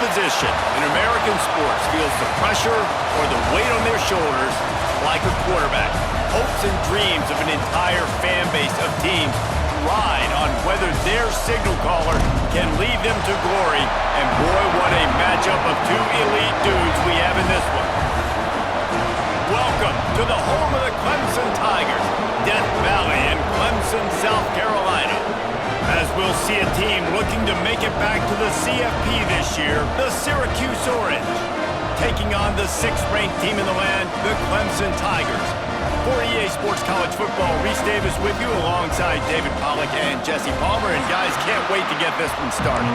position in American sports feels the pressure or the weight on their shoulders like a quarterback. Hopes and dreams of an entire fan base of teams ride on whether their signal caller can lead them to glory. And boy, what a matchup of two elite dudes we have in this one. Welcome to the home of the Clemson Tigers, Death Valley in Clemson, South Carolina. As we'll see a team looking to make it back to the CFP this year, the Syracuse Orange, taking on the 6th-ranked team in the land, the Clemson Tigers. For EA Sports College Football, Reese Davis with you alongside David Pollack and Jesse Palmer. And guys, can't wait to get this one started.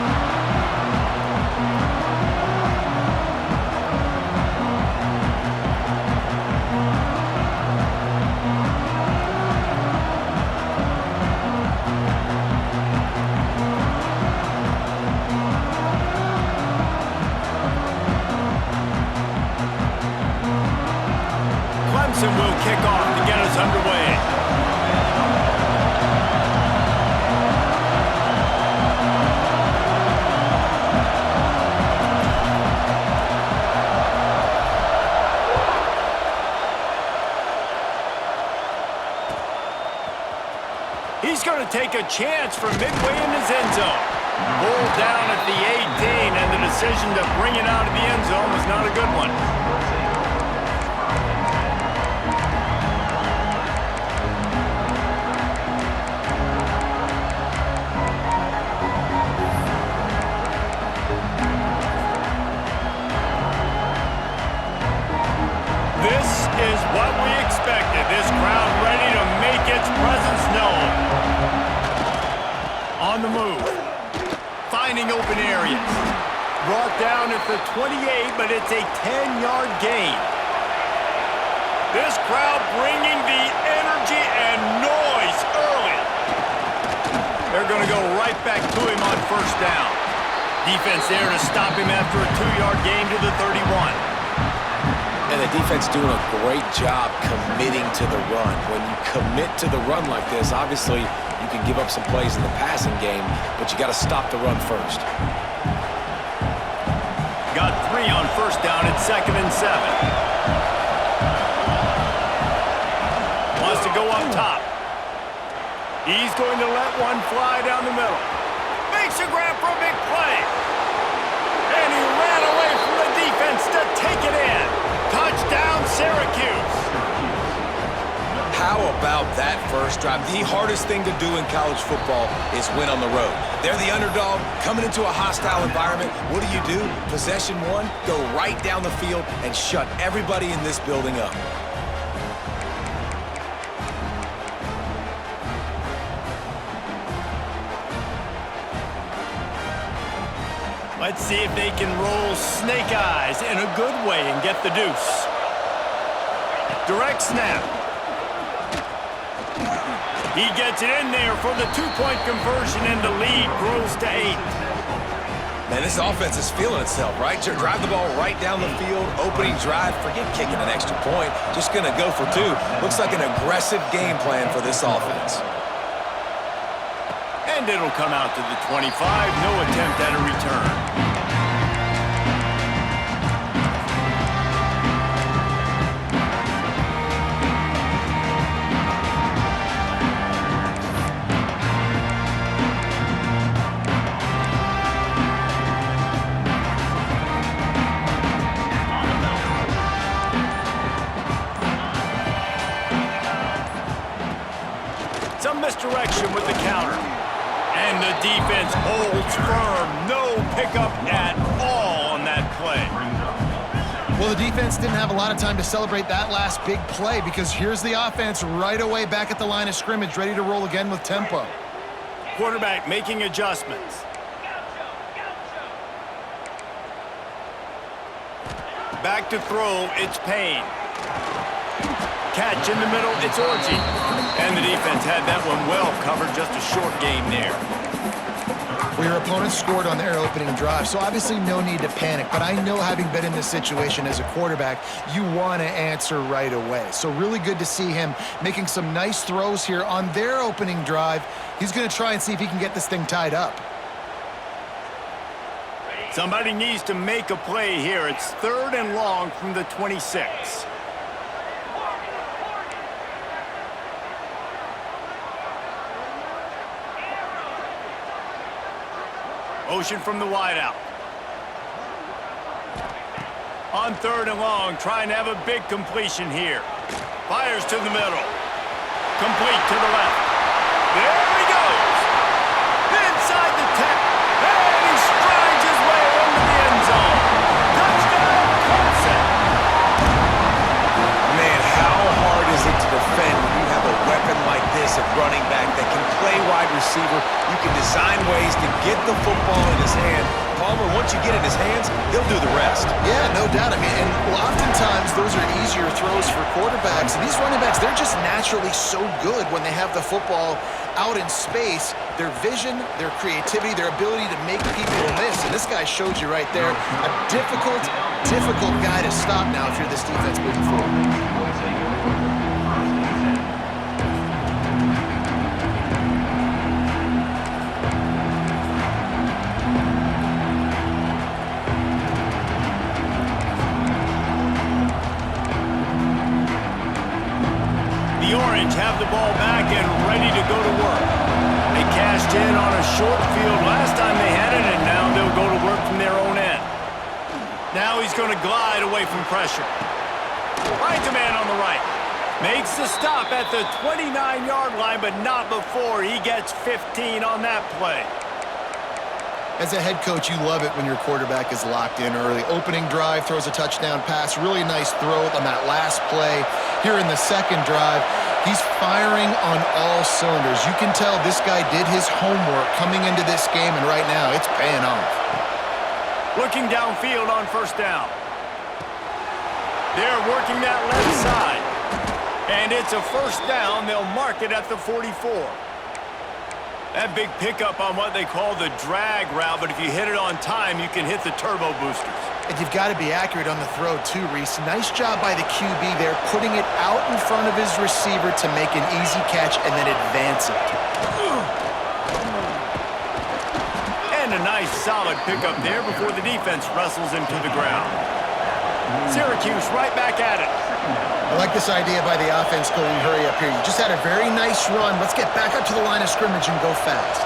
Clemson will kick off to get us underway. He's going to take a chance from midway in his end zone. Ball down at the 18, and the decision to bring it out of the end zone was not a good one. What we expected, this crowd ready to make its presence known. On the move, finding open areas. Brought down at the 28, but it's a 10-yard gain. This crowd bringing the energy and noise early. They're going to go right back to him on first down. Defense there to stop him after a 2-yard gain to the 31. And the defense doing a great job committing to the run. When you commit to the run like this, obviously you can give up some plays in the passing game, but you got to stop the run first. Got 3 on first down at 2nd and 7. Wants to go up top. He's going to let one fly down the middle. Makes a grab for a big play. And he ran away from the defense to take it in. Touchdown, Syracuse. How about that first drive? The hardest thing to do in college football is win on the road. They're the underdog, coming into a hostile environment. What do? Possession one, go right down the field and shut everybody in this building up. Let's see if they can roll snake eyes in a good way and get the deuce. Direct snap. He gets it in there for the 2-point conversion, and the lead grows to 8. Man, this offense is feeling itself, right? Drive the ball right down the field, opening drive. Forget kicking an extra point. Just going to go for 2. Looks like an aggressive game plan for this offense. And it'll come out to the 25. No attempt at a return. Some misdirection with the counter. And the defense holds firm. No pickup at all on that play. Well, the defense didn't have a lot of time to celebrate that last big play because here's the offense right away back at the line of scrimmage, ready to roll again with tempo. Quarterback making adjustments. Back to throw, it's Payne. Catch in the middle, it's Orji. And the defense had that one well covered, just a short game there. Well, your opponent scored on their opening drive, so obviously no need to panic. But I know, having been in this situation as a quarterback, you want to answer right away. So really good to see him making some nice throws here on their opening drive. He's going to try and see if he can get this thing tied up. Somebody needs to make a play here. It's 3rd and long from the 26. Motion from the wideout. On 3rd and long, trying to have a big completion here. Fires to the middle. Complete to the left. There he goes! Inside the 10. And he strides his way into the end zone. Touchdown, Clemson! Man, how hard is it to defend when you have a weapon like this at running back that can play wide receiver? You can design ways to get the football in his hand. Palmer, once you get it in his hands, he'll do the rest. Yeah, no doubt. I mean, and oftentimes those are easier throws for quarterbacks. And these running backs, they're just naturally so good when they have the football out in space. Their vision, their creativity, their ability to make people miss. And this guy showed you right there. A difficult guy to stop now if you're this defense moving forward. The Orange have the ball back and ready to go to work. They cashed in on a short field last time they had it, and now they'll go to work from their own end. Now he's going to glide away from pressure. Finds a man on the right. Makes the stop at the 29-yard line, but not before he gets 15 on that play. As a head coach, you love it when your quarterback is locked in early. Opening drive, throws a touchdown pass. Really nice throw on that last play. Here in the second drive, he's firing on all cylinders. You can tell this guy did his homework coming into this game, and right now it's paying off. Looking downfield on 1st down. They're working that left side. And it's a 1st down. They'll mark it at the 44. That big pickup on what they call the drag route, but if you hit it on time, you can hit the turbo boosters. And you've got to be accurate on the throw too, Reese. Nice job by the QB there, putting it out in front of his receiver to make an easy catch and then advance it. And a nice solid pickup there before the defense wrestles him to the ground. Syracuse right back at it. I like this idea by the offense going hurry up here. You just had a very nice run. Let's get back up to the line of scrimmage and go fast.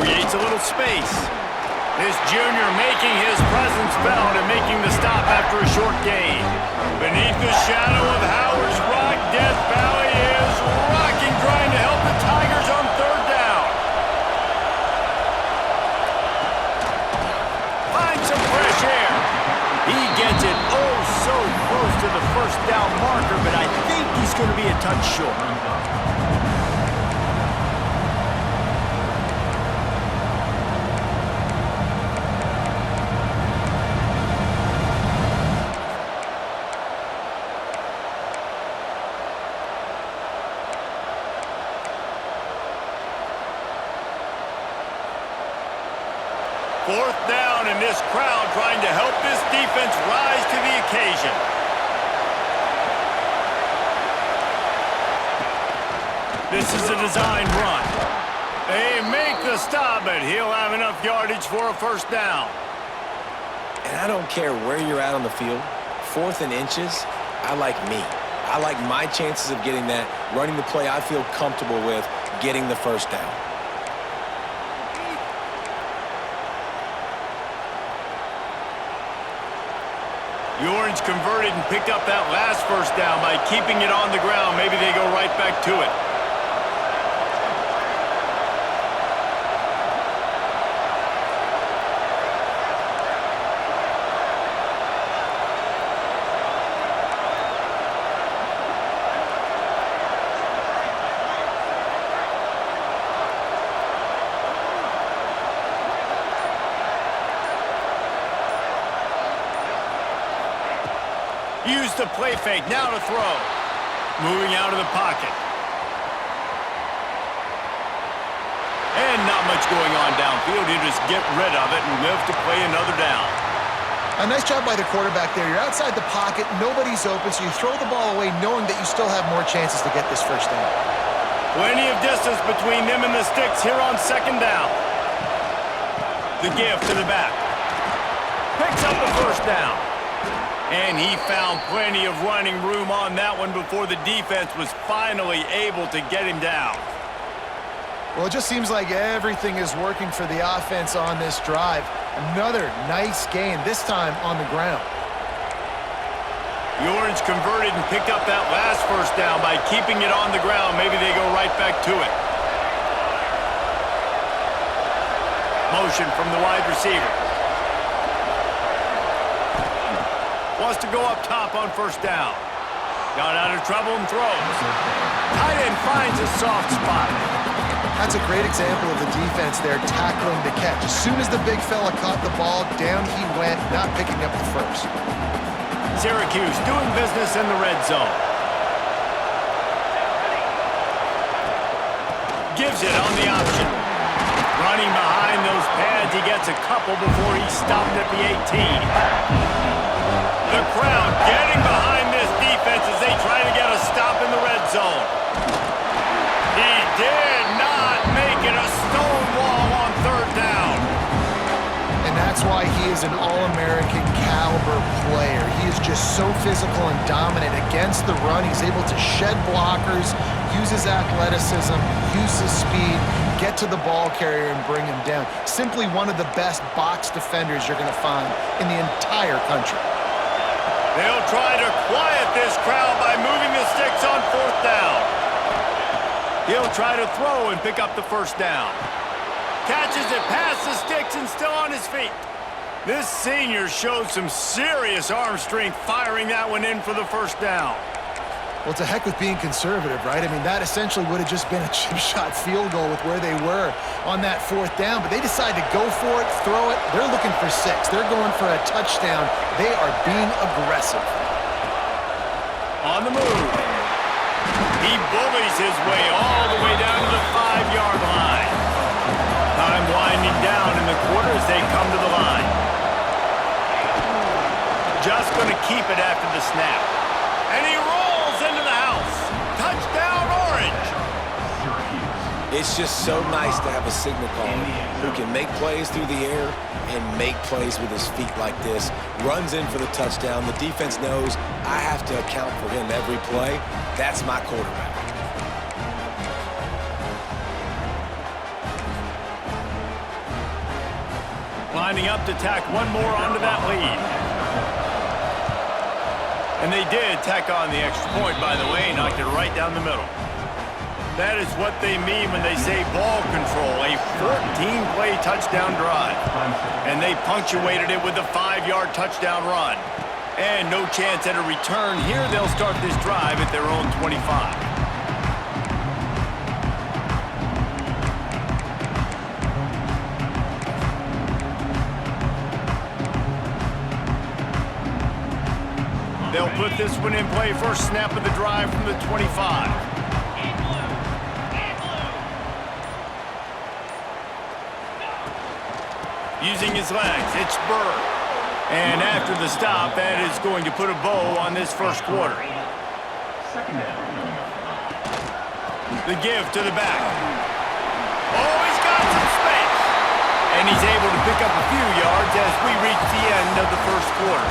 Creates a little space. This junior making his presence felt and making the stop after a short gain. Beneath the shadow of Howard's Rock, Death Valley is rocking, trying to help the Tigers on 3rd down. Finds some fresh air. He gets it oh so close to the 1st down marker, but I think he's going to be a touch short. Fourth down, and this crowd trying to help this defense rise to the occasion. This is a design run. They make the stop, but he'll have enough yardage for a 1st down. And I don't care where you're at on the field, 4th and inches, I like me. I like my chances of getting that, running the play I feel comfortable with, getting the 1st down. The Orange converted and picked up that last 1st down by keeping it on the ground. Maybe they go right back to it. Use the play fake, now to throw. Moving out of the pocket. And not much going on downfield. You just get rid of it and live to play another down. A nice job by the quarterback there. You're outside the pocket, nobody's open, so you throw the ball away knowing that you still have more chances to get this 1st down. Plenty of distance between them and the sticks here on second down. The give to the back. Picks up the first down. And he found plenty of running room on that one before the defense was finally able to get him down. Well, it just seems like everything is working for the offense on this drive. Another nice gain, this time on the ground. The Orange converted and picked up that last first down by keeping it on the ground. Maybe they go right back to it. Motion from the wide receiver. Wants to go up top on first down. Got out of trouble and throws. Tight end finds a soft spot. That's a great example of the defense there tackling the catch. As soon as the big fella caught the ball, down he went, not picking up the first. Syracuse doing business in the red zone. Gives it on the option. Running behind those pads, he gets a couple before he's stopped at the 18. The crowd getting behind this defense as they try to get a stop in the red zone. He did not make it a stone wall on third down. And that's why he is an All-American caliber player. He is just so physical and dominant against the run. He's able to shed blockers, use his athleticism, use his speed, get to the ball carrier and bring him down. Simply one of the best box defenders you're going to find in the entire country. They'll try to quiet this crowd by moving the sticks on fourth down. He'll try to throw and pick up the first down. Catches it past the sticks and still on his feet. This senior showed some serious arm strength firing that one in for the first down. Well, to heck with being conservative, right? I mean, that essentially would have just been a chip shot field goal with where they were on that fourth down, but they decided to go for it, throw it. They're looking for 6. They're going for a touchdown. They are being aggressive. On the move. He bullies his way all the way down to the 5-yard line. Time winding down in the quarter as they come to the line. Just going to keep it after the snap. And he rolls into the house. Touchdown, Orange. It's just so nice to have a signal caller who can make plays through the air and make plays with his feet like this. Runs in for the touchdown. The defense knows I have to account for him every play. That's my quarterback. Lining up to tack one more onto that lead. And they did tack on the extra point, by the way, knocked it right down the middle. That is what they mean when they say ball control, a 14-play touchdown drive. And they punctuated it with a 5-yard touchdown run. And no chance at a return. Here they'll start this drive at their own 25. They'll put this one in play first snap of the drive from the 25. Using his legs, it's Bird. And after the stop, that is going to put a bow on this first quarter. The give to the back. Oh, he's got some space. And he's able to pick up a few yards as we reach the end of the first quarter.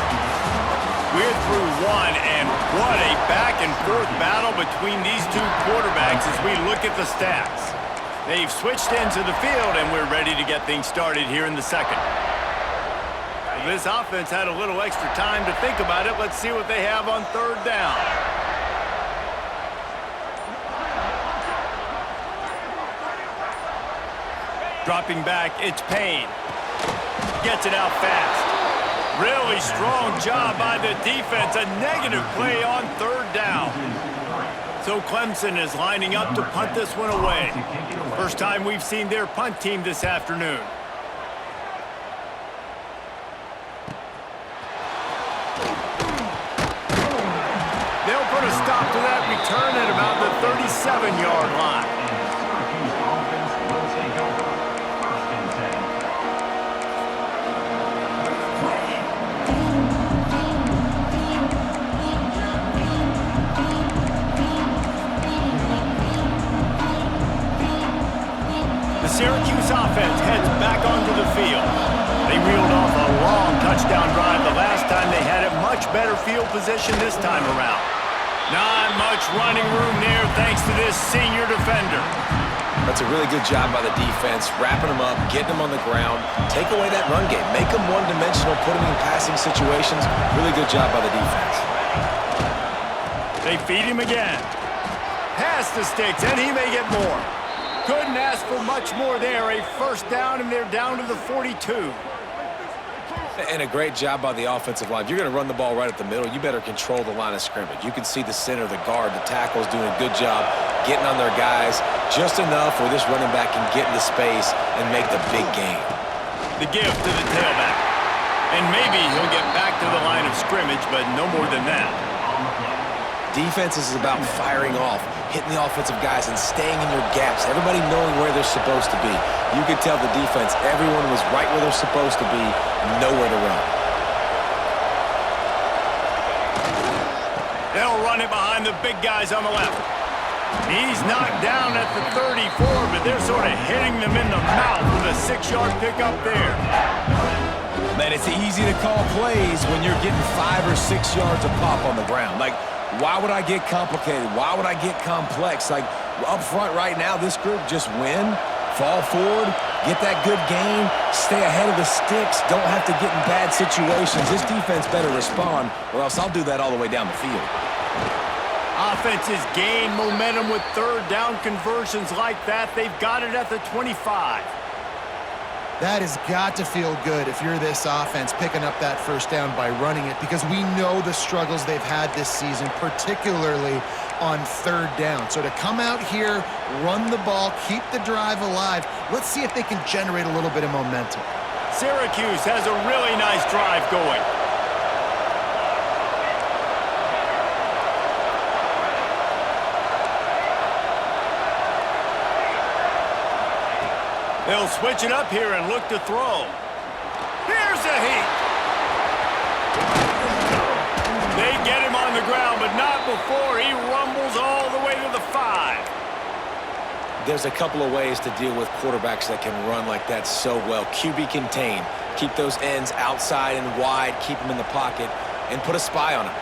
We're through one, and what a back-and-forth battle between these two quarterbacks as we look at the stats. They've switched into the field, and we're ready to get things started here in the second. Well, this offense had a little extra time to think about it. Let's see what they have on third down. Dropping back, it's Payne. Gets it out fast. Really strong job by the defense. A negative play on third down. So Clemson is lining up to punt this one away. First time we've seen their punt team this afternoon. They'll put a stop to that return at about the 37-yard line. better field position this time around. Not much running room there thanks to this senior defender. That's a really good job by the defense, wrapping them up, getting them on the ground, take away that run game, make them one-dimensional, put them in passing situations. Really good job by the defense. They feed him again. Pass the sticks, and he may get more. Couldn't ask for much more there. A first down, and they're down to the 42. And a great job by the offensive line. If you're going to run the ball right at the middle, you better control the line of scrimmage. You can see the center, the guard, the tackles doing a good job getting on their guys just enough where this running back can get into space and make the big gain. The give to the tailback. And maybe he'll get back to the line of scrimmage, but no more than that. Defense is about firing off, hitting the offensive guys and staying in your gaps, everybody knowing where they're supposed to be. You could tell the defense, everyone was right where they're supposed to be, nowhere to run. They'll run it behind the big guys on the left. He's knocked down at the 34, but they're sort of hitting them in the mouth with a 6-yard pickup there. Man, it's easy to call plays when you're getting 5 or 6 yards of pop on the ground. Like, why would I get complicated? Why would I get complex? Like, up front right now, this group just win, fall forward, get that good gain, stay ahead of the sticks, don't have to get in bad situations. This defense better respond, or else I'll do that all the way down the field. Offenses gain momentum with third down conversions like that. They've got it at the 25. That has got to feel good if you're this offense picking up that first down by running it, because we know the struggles they've had this season, particularly on third down. So to come out here, run the ball, keep the drive alive, let's see if they can generate a little bit of momentum. Syracuse has a really nice drive going. They'll switch it up here and look to throw. Here's a heat. They get him on the ground, but not before he rumbles all the way to the 5. There's a couple of ways to deal with quarterbacks that can run like that so well. QB contain. Keep those ends outside and wide. Keep them in the pocket. And put a spy on it.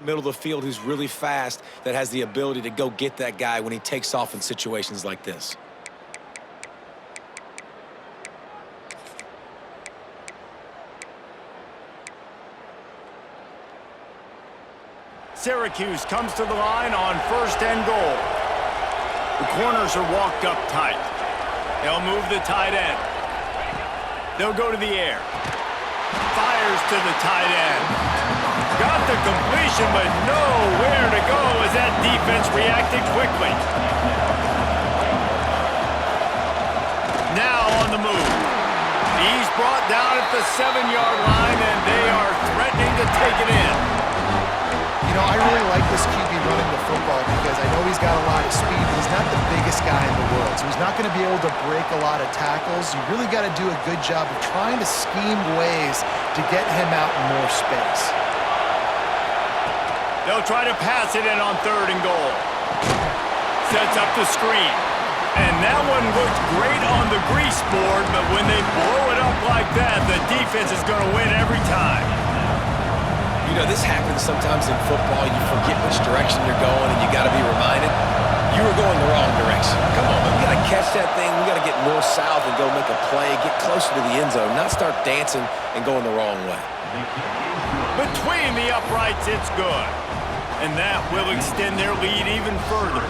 Middle of the field who's really fast, that has the ability to go get that guy when he takes off in situations like this. Syracuse comes to the line on 1st and goal. The corners are walked up tight. They'll move the tight end. They'll go to the air. Fires to the tight end. got the completion, but nowhere to go as that defense reacted quickly. Now on the move. He's brought down at the 7-yard line, and they are threatening to take it in. You know, I really like this QB running the football because I know he's got a lot of speed, but he's not the biggest guy in the world. So he's not going to be able to break a lot of tackles. You really got to do a good job of trying to scheme ways to get him out in more space. They'll try to pass it in on 3rd and goal. Sets up the screen. And that one looked great on the grease board, but when they blow it up like that, the defense is going to win every time. You know, this happens sometimes in football. You forget which direction you're going, and you got to be reminded you were going the wrong direction. Come on, man. We got to catch that thing. We got to get north-south and go make a play, get closer to the end zone, not start dancing and going the wrong way. Between the uprights, it's good. And that will extend their lead even further.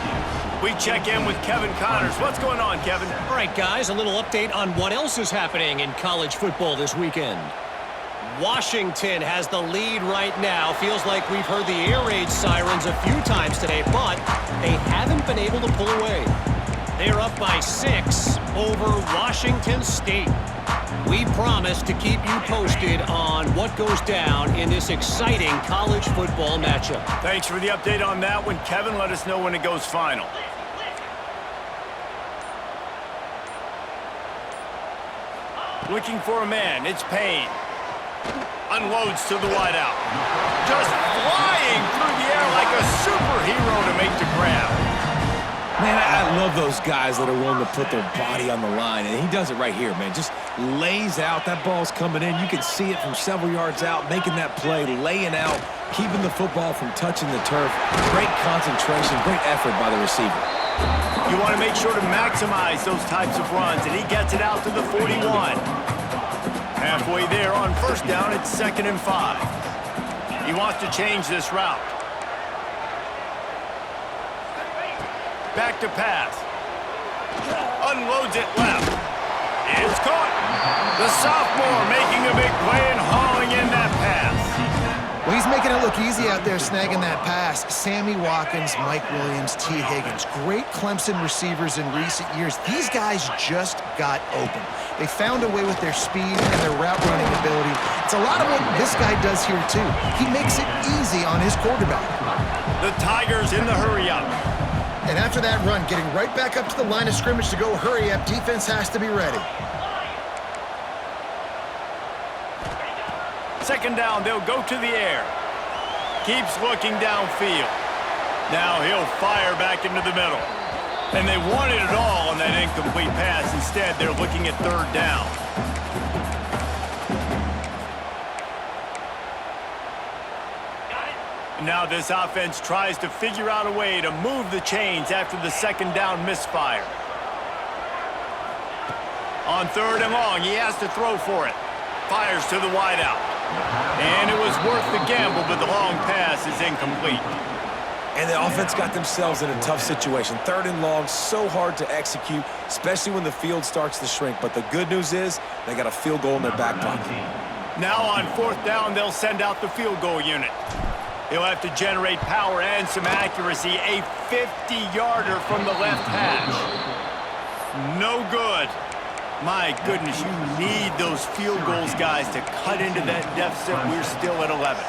We check in with Kevin Connors. What's going on, Kevin? All right, guys, a little update on what else is happening in college football this weekend. Washington has the lead right now. Feels like we've heard the air raid sirens a few times today, but they haven't been able to pull away. They're up by 6 over Washington State. We promise to keep you posted on what goes down in this exciting college football matchup. Thanks for the update on that one, Kevin. Let us know when it goes final. Looking for a man. It's Payne. Unloads to the wideout. Just flying through the air like a superhero to make the grab. Man, I love those guys that are willing to put their body on the line, and he does it right here, man. Just lays out. That ball's coming in. You can see it from several yards out, making that play, laying out, keeping the football from touching the turf. Great concentration, great effort by the receiver. You want to make sure to maximize those types of runs, and he gets it out to the 41. Halfway there on 1st down, it's 2nd and 5. He wants to change this route. Back to pass. Unloads it left. It's caught. The sophomore making a big play and hauling in that pass. Well, he's making it look easy out there, snagging that pass. Sammy Watkins, Mike Williams, T. Higgins. Great Clemson receivers in recent years. These guys just got open. They found a way with their speed and their route running ability. It's a lot of what this guy does here, too. He makes it easy on his quarterback. The Tigers in the hurry-up. And after that run, getting right back up to the line of scrimmage to go hurry up, defense has to be ready. 2nd down, they'll go to the air. Keeps looking downfield. Now he'll fire back into the middle. And they wanted it all on that incomplete pass. Instead, they're looking at 3rd down. Now this offense tries to figure out a way to move the chains after the 2nd down misfire. On 3rd and long, he has to throw for it. Fires to the wideout. And it was worth the gamble, but the long pass is incomplete. And the offense got themselves in a tough situation. 3rd and long, so hard to execute, especially when the field starts to shrink. But the good news is they got a field goal in their back pocket. Now on 4th down, they'll send out the field goal unit. He'll have to generate power and some accuracy. A 50-yarder from the left hash. No good. My goodness, you need those field goals, guys, to cut into that deficit. We're still at 11.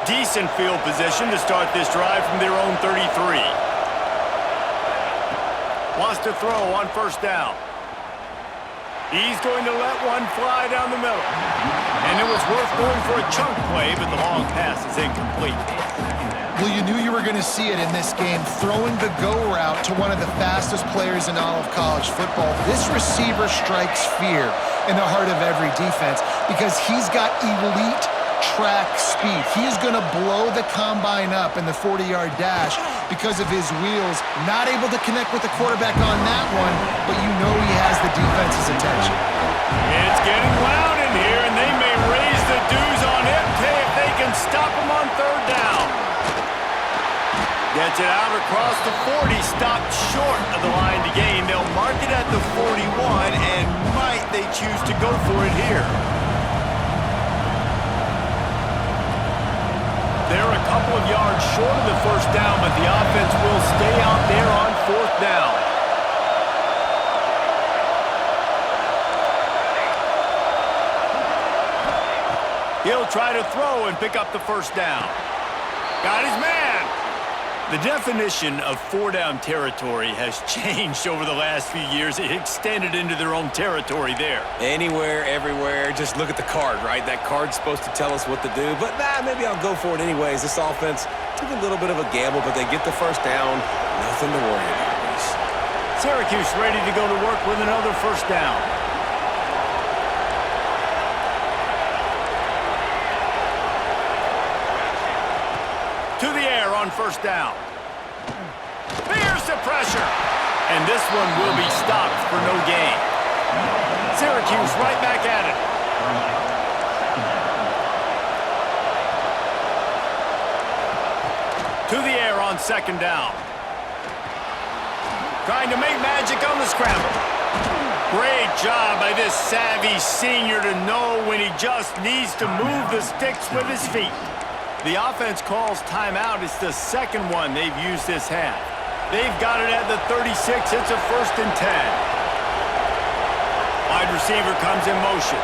Decent field position to start this drive from their own 33. Wants to throw on 1st down. He's going to let one fly down the middle. And it was worth going for a chunk play, but the long pass is incomplete. Well, you knew you were going to see it in this game, throwing the go route to one of the fastest players in all of college football. This receiver strikes fear in the heart of every defense because he's got elite track speed. He is going to blow the combine up in the 40-yard dash because of his wheels. Not able to connect with the quarterback on that one, but you know he has the defense's attention. It's getting loud in here, and they may raise the dues on him if they can stop him on 3rd down. Gets Gets it out across the 40, stopped short of the line to gain. They'll mark it at the 41, and might they choose to go for it here. They're a couple of yards short of the first down, but the offense will stay out there on fourth down. He'll try to throw and pick up the first down. Got his man. The definition of four-down territory has changed over the last few years. It extended into their own territory there. Anywhere, everywhere, just look at the card, right? That card's supposed to tell us what to do, but maybe I'll go for it anyways. This offense took a little bit of a gamble, but they get the first down. Nothing to worry about, Reese. Syracuse ready to go to work with another first down. To the air on first down. There's the pressure. And this one will be stopped for no gain. Syracuse right back at it. To the air on second down. Trying to make magic on the scramble. Great job by this savvy senior to know when he just needs to move the sticks with his feet. The offense calls timeout. It's the second one they've used this half. They've got it at the 36. It's a 1st and 10. Wide receiver comes in motion.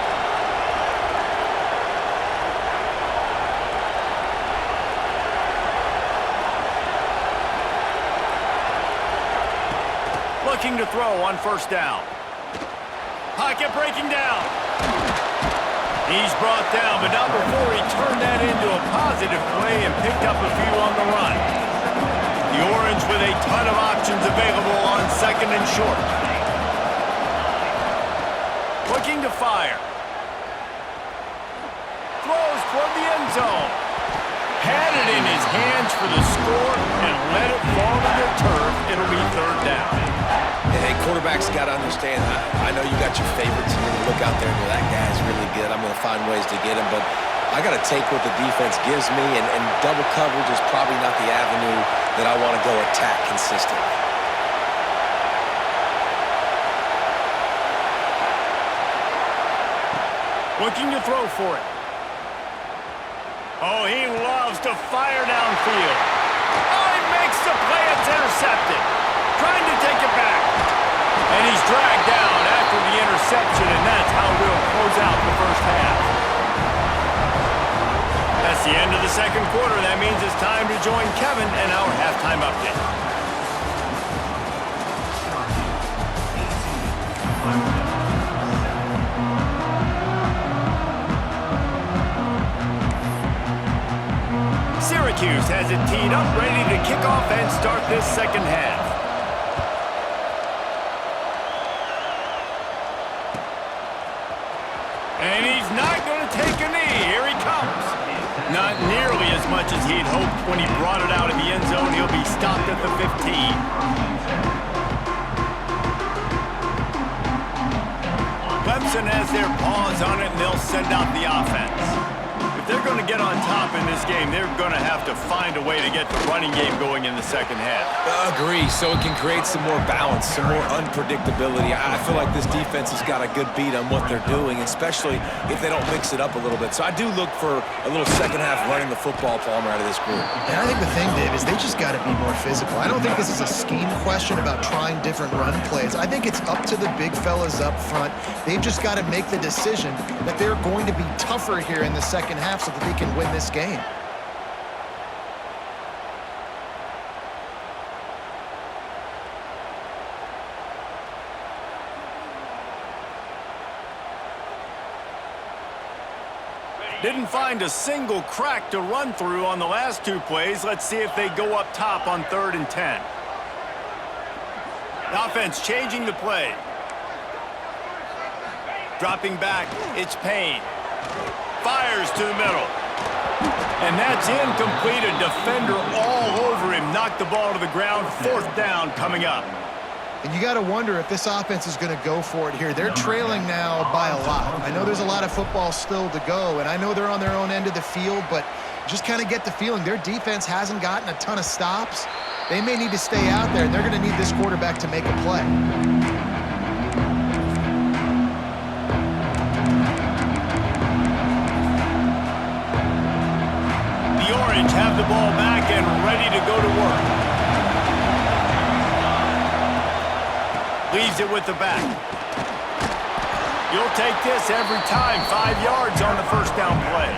Looking to throw on first down. Pocket breaking down. He's brought down, but not before he turned that into a positive play and picked up a few on the run. The Orange with a ton of options available on second and short. Looking to fire. Throws toward the end zone. Had it in his hands for the score and let it fall to the turf. It'll be third down. Hey, quarterbacks got to understand, I know you got your favorites, and you're going to look out there and go, that guy's really good. I'm going to find ways to get him, but I got to take what the defense gives me, and double coverage is probably not the avenue that I want to go attack consistently. Looking to throw for it. Oh, he loves to fire downfield. Oh, he makes the play. It's intercepted. Trying to take it back. And he's dragged down after the interception, and that's how we'll close out the first half. That's the end of the second quarter. That means it's time to join Kevin and our halftime update. Syracuse has it teed up, ready to kick off and start this second half. And he's not going to take a knee. Here he comes. Not nearly as much as he'd hoped when he brought it out in the end zone. He'll be stopped at the 15. Clemson has their paws on it, and they'll send out the offense. If they're going to get on top in this game, they're going to have to find a way to get the running game going in the second half. Agree, so it can create some more balance, some more unpredictability. I feel like this defense has got a good beat on what they're doing, especially if they don't mix it up a little bit. So I do look for a little second half running the football, Palmer, out of this group. And I think the thing, Dave, is they just got to be more physical. I don't think this is a scheme question about trying different run plays. I think it's up to the big fellas up front. They've just got to make the decision that they're going to be tougher here in the second half so that they can win this game. Didn't find a single crack to run through on the last two plays. Let's see if they go up top on 3rd and 10. The offense changing the play. Dropping back, it's Payne. Fires to the middle. And that's incomplete. A defender all over him. Knocked the ball to the ground. 4th down coming up. And you got to wonder if this offense is going to go for it here. They're trailing now by a lot. I know there's a lot of football still to go, and I know they're on their own end of the field, but just kind of get the feeling their defense hasn't gotten a ton of stops. They may need to stay out there, and they're going to need this quarterback to make a play. The Orange have the ball back and ready to go to work. Leaves it with the back. You'll take this every time. 5 yards on the first down play.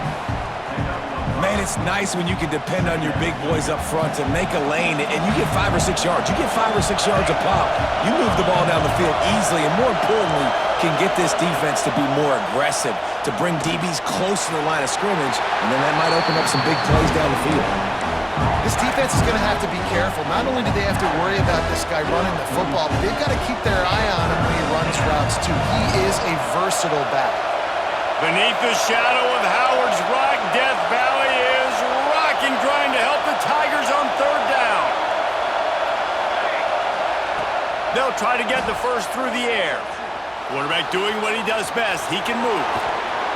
Man, it's nice when you can depend on your big boys up front to make a lane, and you get 5 or 6 yards. You get 5 or 6 yards a pop. You move the ball down the field easily, and more importantly, can get this defense to be more aggressive, to bring DBs close to the line of scrimmage, and then that might open up some big plays down the field. This defense is going to have to be careful. Not only do they have to worry about this guy running the football, but they've got to keep their eye on him when he runs routes, too. He is a versatile back. Beneath the shadow of Howard's Rock, Death Valley is rocking, trying to help the Tigers on third down. They'll try to get the first through the air. Quarterback doing what he does best. He can move.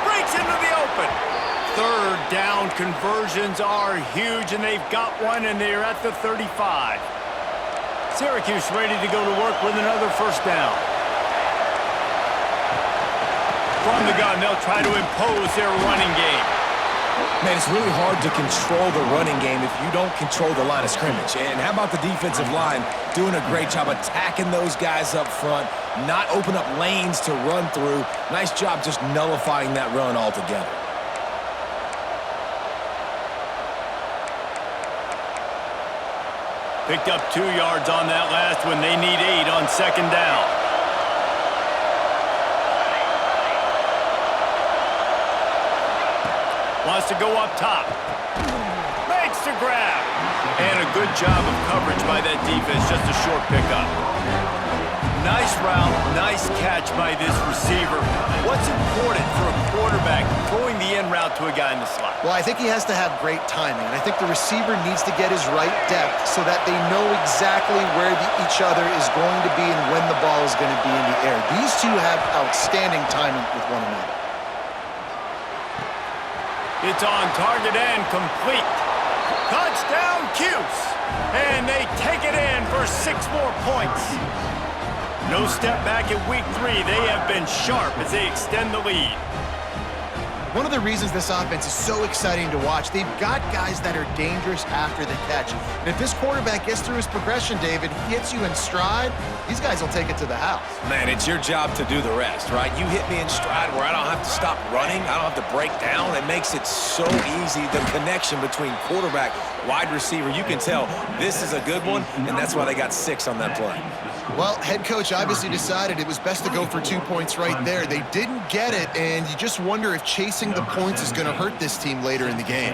Breaks into the open. Third down conversions are huge, and they've got one, and they're at the 35. Syracuse ready to go to work with another first down. From the gun, they'll try to impose their running game. Man, it's really hard to control the running game if you don't control the line of scrimmage. And how about the defensive line doing a great job attacking those guys up front, not open up lanes to run through. Nice job just nullifying that run altogether. Picked up 2 yards on that last one. They need 8 on second down. Wants to go up top. Makes the grab. And a good job of coverage by that defense. Just a short pickup. Nice route, nice catch by this receiver. What's important for a quarterback throwing the end route to a guy in the slot? Well, I think he has to have great timing, and I think the receiver needs to get his right depth so that they know exactly where each other is going to be and when the ball is going to be in the air. These two have outstanding timing with one another. It's on target and complete. Touchdown, Cuse. And they take it in for 6 more points. No step back in week 3. They have been sharp as they extend the lead. One of the reasons this offense is so exciting to watch, they've got guys that are dangerous after the catch. And if this quarterback gets through his progression, David, hits you in stride, these guys will take it to the house. Man, it's your job to do the rest, right? You hit me in stride where I don't have to stop running. I don't have to break down. It makes it so easy, the connection between quarterback, wide receiver. You can tell this is a good one, and that's why they got 6 on that play. Well, head coach obviously decided it was best to go for 2 points right there. They didn't get it, and you just wonder if chasing the points is going to hurt this team later in the game.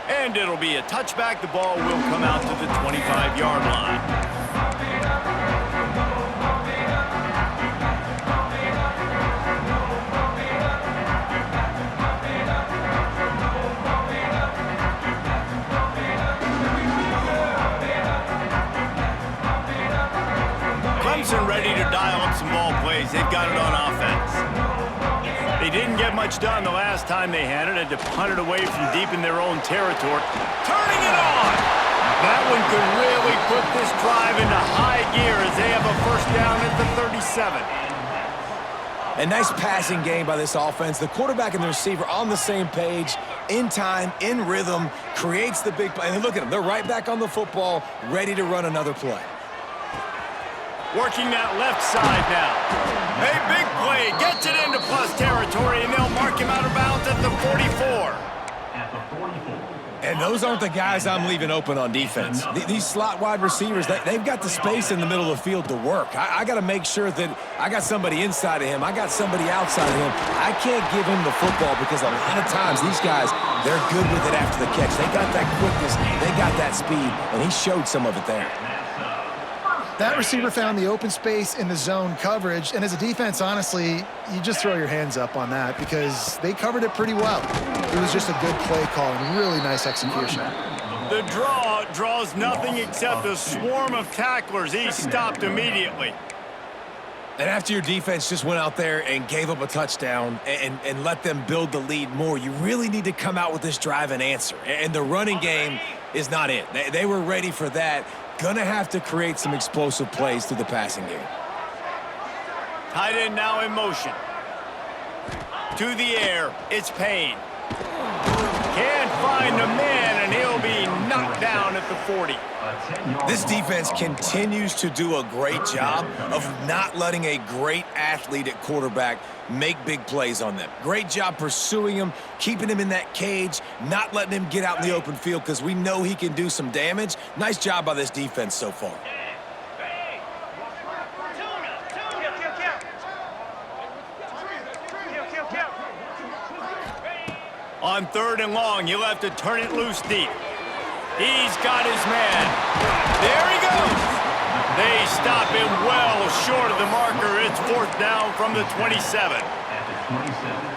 And it'll be a touchback. The ball will come out to the 25-yard line. Ready to dial up some ball plays. They've got it on offense. They didn't get much done the last time they had it. Had to punt it away from deep in their own territory. Turning it on! That one could really put this drive into high gear as they have a first down at the 37. A nice passing game by this offense. The quarterback and the receiver on the same page, in time, in rhythm, creates the big play. And look at them. They're right back on the football, ready to run another play. Working that left side now. A big play, gets it into plus territory, and they'll mark him out of bounds at the 44. And those aren't the guys I'm leaving open on defense. These slot wide receivers, they've got the space in the middle of the field to work. I got to make sure that I got somebody inside of him. I got somebody outside of him. I can't give him the football because a lot of times these guys, they're good with it after the catch. They got that quickness. They got that speed, and he showed some of it there. That receiver found the open space in the zone coverage, and as a defense, honestly, you just throw your hands up on that because they covered it pretty well. It was just a good play call and really nice execution. The draw draws nothing except a swarm of tacklers. He's stopped immediately. And after your defense just went out there and gave up a touchdown and let them build the lead more, you really need to come out with this drive and answer. And the running game is not it. They were ready for that. Gonna have to create some explosive plays through the passing game. Tight end now in motion. To the air, it's Payne. Can't find the man, and he'll be knocked down at the 40. This defense continues to do a great job of not letting a great athlete at quarterback make big plays on them. Great job pursuing him, keeping him in that cage, not letting him get out in the open field because we know he can do some damage. Nice job by this defense so far. On 3rd and long, you'll have to turn it loose deep. He's got his man. There he goes. They stop him well short of the marker. It's 4th down from the 27.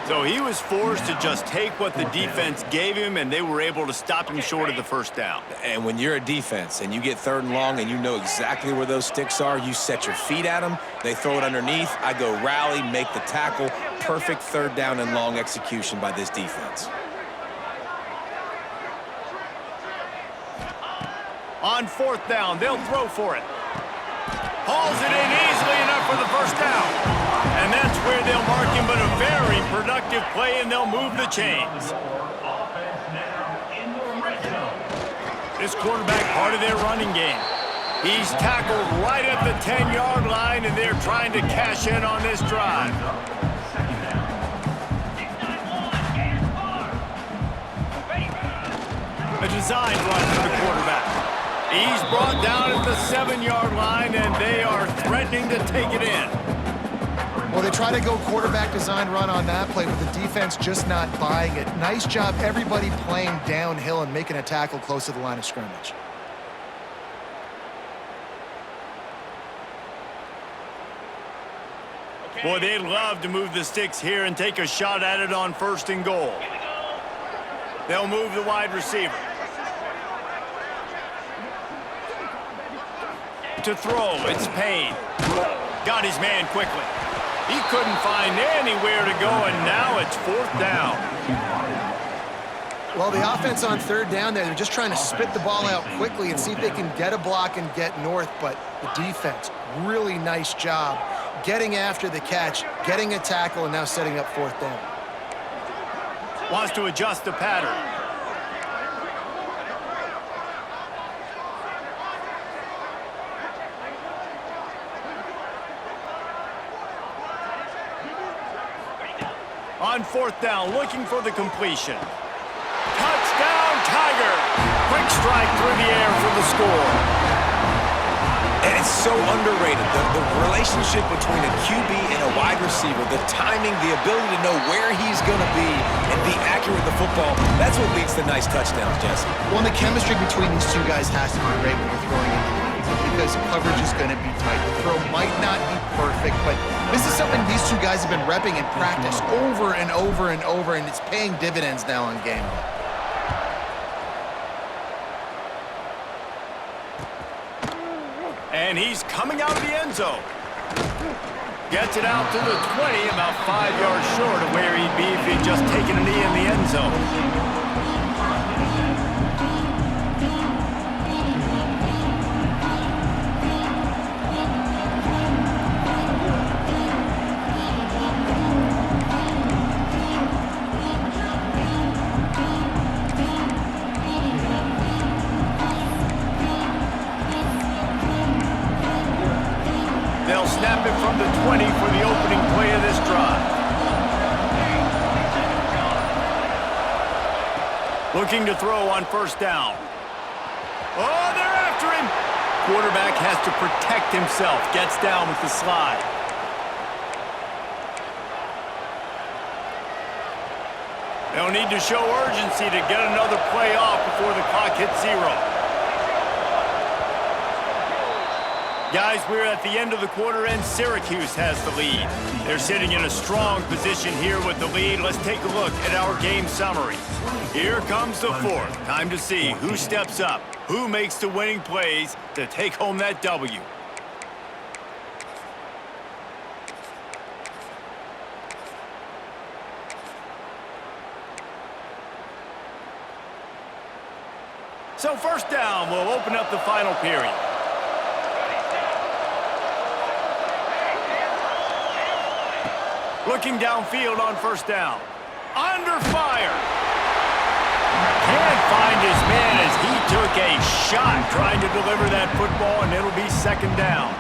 So he was forced to just take what the defense gave him, and they were able to stop him short of the 1st down. And when you're a defense and you get 3rd and long and you know exactly where those sticks are, you set your feet at them, they throw it underneath, I go rally, make the tackle. Perfect 3rd down and long execution by this defense. On 4th down, they'll throw for it. Hauls it in easily enough for the 1st down. And that's where they'll mark him, but a very productive play, and they'll move the chains. This quarterback, part of their running game. He's tackled right at the 10-yard line, and they're trying to cash in on this drive. A design run for the quarterback. He's brought down at the 7-yard line, and they are threatening to take it in. Well, they try to go quarterback design run on that play, but the defense just not buying it. Nice job, everybody playing downhill and making a tackle close to the line of scrimmage. Boy, they'd love to move the sticks here and take a shot at it on 1st and goal. They'll move the wide receiver. To throw, it's Payne. Got his man quickly. He couldn't find anywhere to go, and now it's 4th down. Well, the offense on 3rd down there, they're just trying to spit the ball out quickly and see if they can get a block and get north, but the defense, really nice job getting after the catch, getting a tackle, and now setting up 4th down. Wants to adjust the pattern. On 4th down, looking for the completion. Touchdown, Tiger! Quick strike through the air for the score. And it's so underrated, the relationship between a QB and a wide receiver, the timing, the ability to know where he's going to be and be accurate with the football, that's what leads to nice touchdowns, Jesse. Well, and the chemistry between these two guys has to be great when you're throwing into the end because coverage is going to be tight. The throw might not be perfect, but this is something these two guys have been repping in practice over and over and over, and it's paying dividends now on game day. And he's coming out of the end zone. Gets it out to the 20, about 5 yards short of where he'd be if he'd just taken a knee in the end zone. They'll snap it from the 20 for the opening play of this drive. Looking to throw on 1st down. Oh, they're after him. Quarterback has to protect himself. Gets down with the slide. They'll need to show urgency to get another play off before the clock hits 0. Guys, we're at the end of the quarter, and Syracuse has the lead. They're sitting in a strong position here with the lead. Let's take a look at our game summary. Here comes the fourth. Time to see who steps up, who makes the winning plays to take home that W. So first down, we'll open up the final period. Looking downfield on first down. Under fire. Can't find his man as he took a shot trying to deliver that football, and it'll be second down.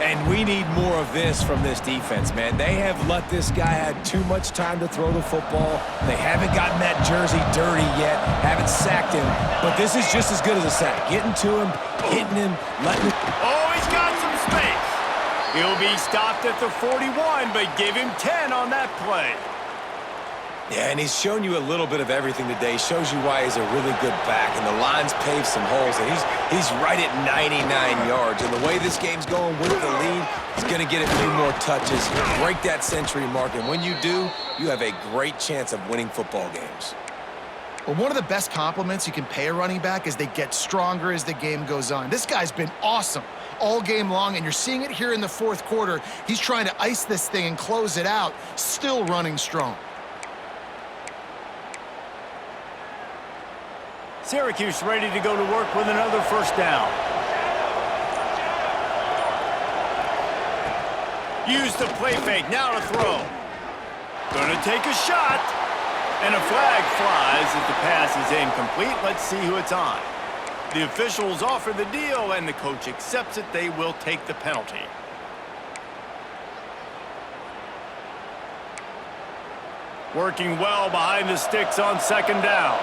And we need more of this from this defense, man. They have let this guy have too much time to throw the football. They haven't gotten that jersey dirty yet, haven't sacked him. But this is just as good as a sack. Getting to him, hitting him, letting him... Oh, he's got some space. He'll be stopped at the 41, but give him 10 on that play. Yeah, and he's shown you a little bit of everything today. Shows you why he's a really good back, and the line's paved some holes, and he's right at 99 yards. And the way this game's going with the lead, he's going to get a few more touches, break that century mark, and when you do, you have a great chance of winning football games. Well, one of the best compliments you can pay a running back is they get stronger as the game goes on. This guy's been awesome all game long, and you're seeing it here in the fourth quarter. He's trying to ice this thing and close it out, still running strong. Syracuse ready to go to work with another first down. Use the play fake, now to throw. Gonna take a shot. And a flag flies as the pass is incomplete. Let's see who it's on. The officials offer the deal, and the coach accepts it. They will take the penalty. Working well behind the sticks on second down.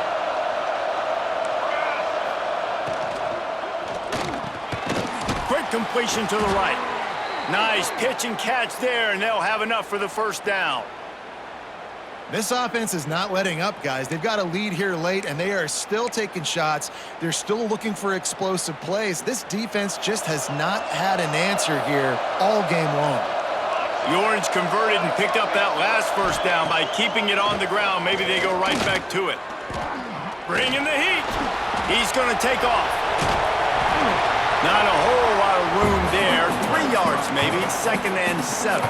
Quick completion to the right. Nice pitch and catch there, and they'll have enough for the first down. This offense is not letting up, guys. They've got a lead here late, and they are still taking shots. They're still looking for explosive plays. This defense just has not had an answer here all game long. The Orange converted and picked up that last first down by keeping it on the ground. Maybe they go right back to it. Bringing the heat. He's going to take off. Not a whole lot of room there. 3 yards maybe, 2nd and 7.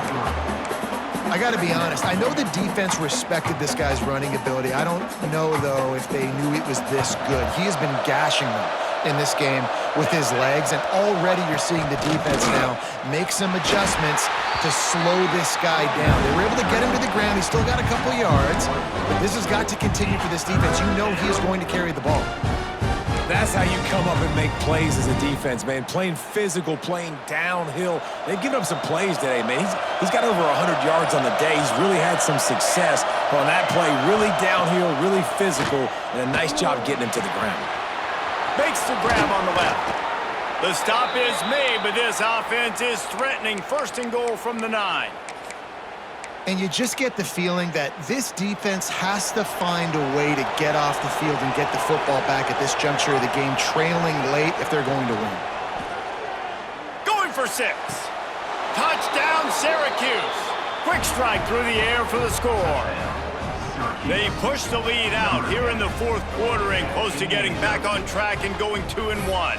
I got to be honest. I know the defense respected this guy's running ability. I don't know, though, if they knew it was this good. He has been gashing them in this game with his legs, and already you're seeing the defense now make some adjustments to slow this guy down. They were able to get him to the ground. He's still got a couple yards, but this has got to continue for this defense. You know he is going to carry the ball. That's how you come up and make plays as a defense, man. Playing physical, playing downhill. They've given up some plays today, man. He's got over 100 yards on the day. He's really had some success on that play. Really downhill, really physical, and a nice job getting him to the ground. Makes the grab on the left. The stop is made, but this offense is threatening. 1st and goal from the 9. And you just get the feeling that this defense has to find a way to get off the field and get the football back at this juncture of the game, trailing late if they're going to win. Going for 6. Touchdown, Syracuse. Quick strike through the air for the score. They push the lead out here in the fourth quarter and close to getting back on track and going 2-1.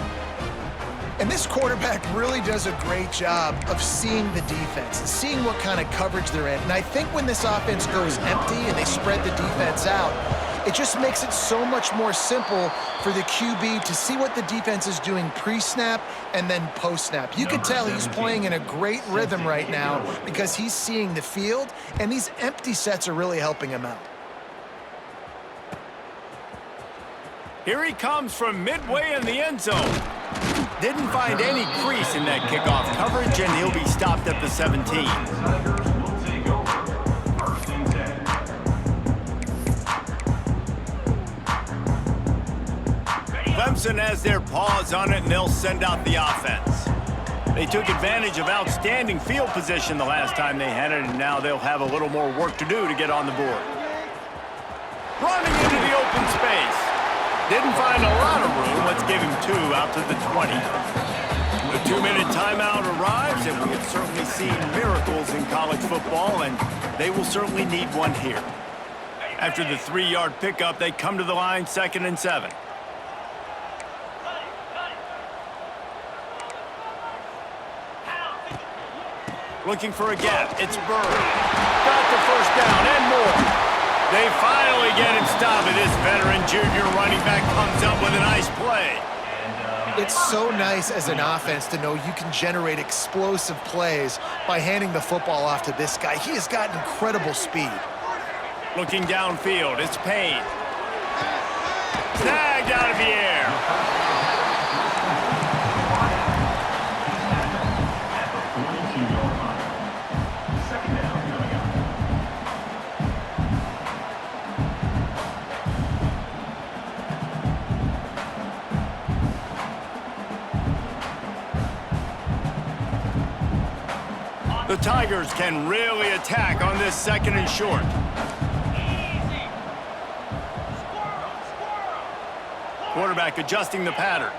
And this quarterback really does a great job of seeing the defense and seeing what kind of coverage they're in. And I think when this offense goes empty and they spread the defense out, it just makes it so much more simple for the QB to see what the defense is doing pre-snap and then post-snap. You can tell he's playing in a great rhythm right now because he's seeing the field, and these empty sets are really helping him out. Here he comes from midway in the end zone. Didn't find any crease in that kickoff coverage, and he'll be stopped at the 17. Clemson has their paws on it, and they'll send out the offense. They took advantage of outstanding field position the last time they had it, and now they'll have a little more work to do to get on the board. Running into the open space. Didn't find a lot of room. Let's give him 2 out to the 20. A 2-minute timeout arrives, and we have certainly seen miracles in college football, and they will certainly need one here. After the 3-yard pickup, they come to the line, 2nd and 7. Looking for a gap. It's Bird. Got the first down and more. They finally get him stopped, and this veteran junior running back comes up with a nice play. It's so nice as an offense to know you can generate explosive plays by handing the football off to this guy. He has got incredible speed. Looking downfield, it's Payne. Snagged out of the air. The Tigers can really attack on this 2nd and short. Quarterback adjusting the pattern.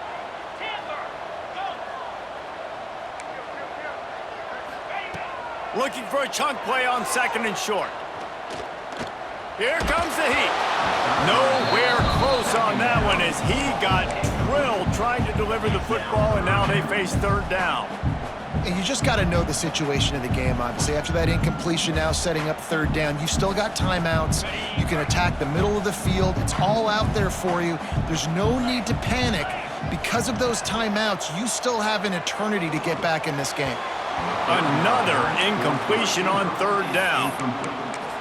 Looking for a chunk play on 2nd and short. Here comes the heat. Nowhere close on that one as he got drilled trying to deliver the football, and now they face 3rd down. And you just got to know the situation of the game, obviously. After that incompletion, now setting up 3rd down, you still got timeouts. You can attack the middle of the field. It's all out there for you. There's no need to panic. Because of those timeouts, you still have an eternity to get back in this game. Another incompletion on 3rd down.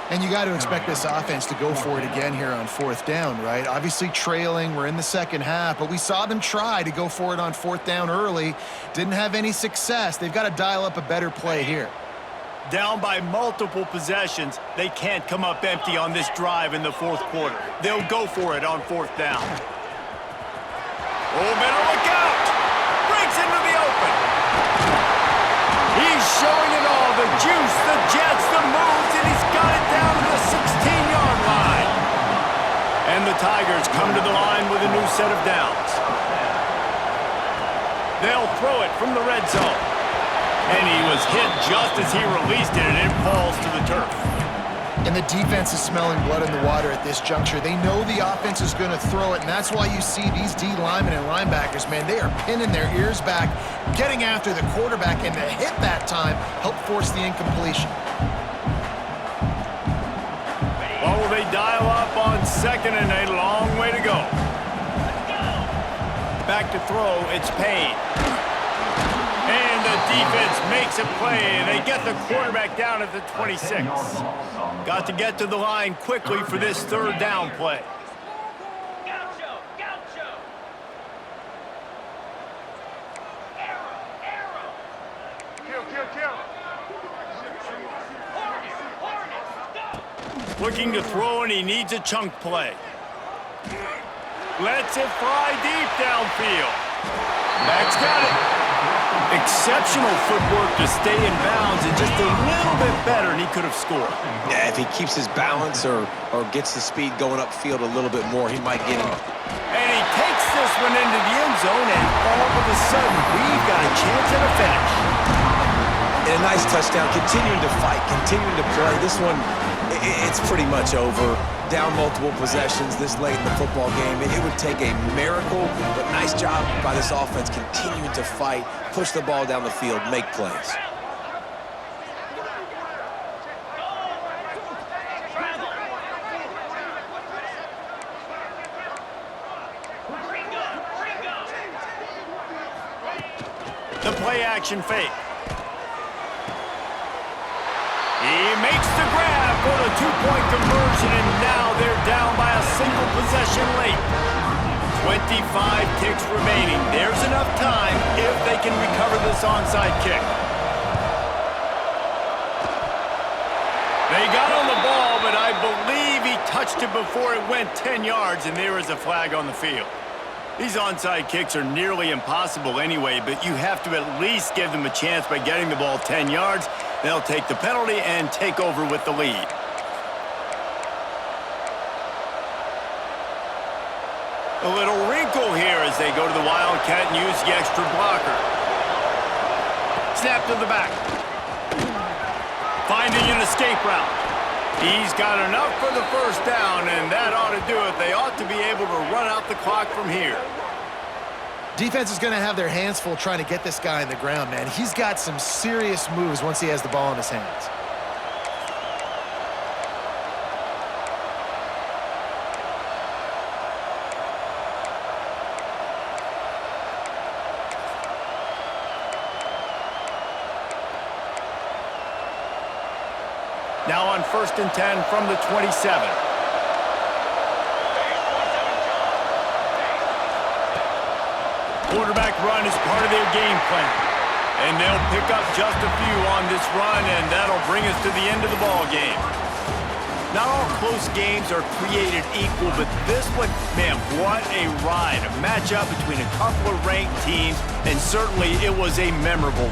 And you got to expect this offense to go for it again here on 4th down, right? Obviously trailing, we're in the 2nd half, but we saw them try to go for it on 4th down early. Didn't have any success. They've got to dial up a better play here. Down by multiple possessions, they can't come up empty on this drive in the 4th quarter. They'll go for it on 4th down. Oh, better look out! Breaks into the open. He's showing it all, the juice, the jets, the moves, and he's got it down to the 16-yard line. And the Tigers come to the line with a new set of downs. They'll throw it from the red zone. And he was hit just as he released it, and it falls to the turf. And the defense is smelling blood in the water at this juncture. They know the offense is going to throw it, and that's why you see these D linemen and linebackers, man, they are pinning their ears back, getting after the quarterback, and to hit that time helped force the incompletion. Well, will they dial up on 2nd and a long way to go? Back to throw, it's Payne. And the defense makes a play, and they get the quarterback down at the 26. Got to get to the line quickly for this 3rd down play. Looking to throw, and he needs a chunk play. Lets it fly deep downfield. Max got it. Exceptional footwork to stay in bounds, and just a little bit better, and he could have scored. Yeah, if he keeps his balance or gets the speed going upfield a little bit more, he might get him. And he takes this one into the end zone, and all of a sudden, we've got a chance at a finish. And a nice touchdown, continuing to fight, continuing to play. This one, it's pretty much over. Down multiple possessions this late in the football game. It would take a miracle, but nice job by this offense continuing to fight, push the ball down the field, make plays. The play action fake. He makes the grab for the 2-point conversion, and now they're down by a single possession late. 25 kicks remaining. There's enough time if they can recover this onside kick. They got on the ball, but I believe he touched it before it went 10 yards, and there is a flag on the field. These onside kicks are nearly impossible anyway, but you have to at least give them a chance by getting the ball 10 yards. They'll take the penalty and take over with the lead. A little wrinkle here as they go to the Wildcat and use the extra blocker. snap to the back. Finding an escape route. He's got enough for the first down, and that ought to do it. They ought to be able to run out the clock from here. Defense is going to have their hands full trying to get this guy on the ground, man. He's got some serious moves once he has the ball in his hands. Now on 1st and 10 from the 27. Quarterback run is part of their game plan. And they'll pick up just a few on this run, and that'll bring us to the end of the ball game. Not all close games are created equal, but this one, man, what a ride. A matchup between a couple of ranked teams, and certainly it was a memorable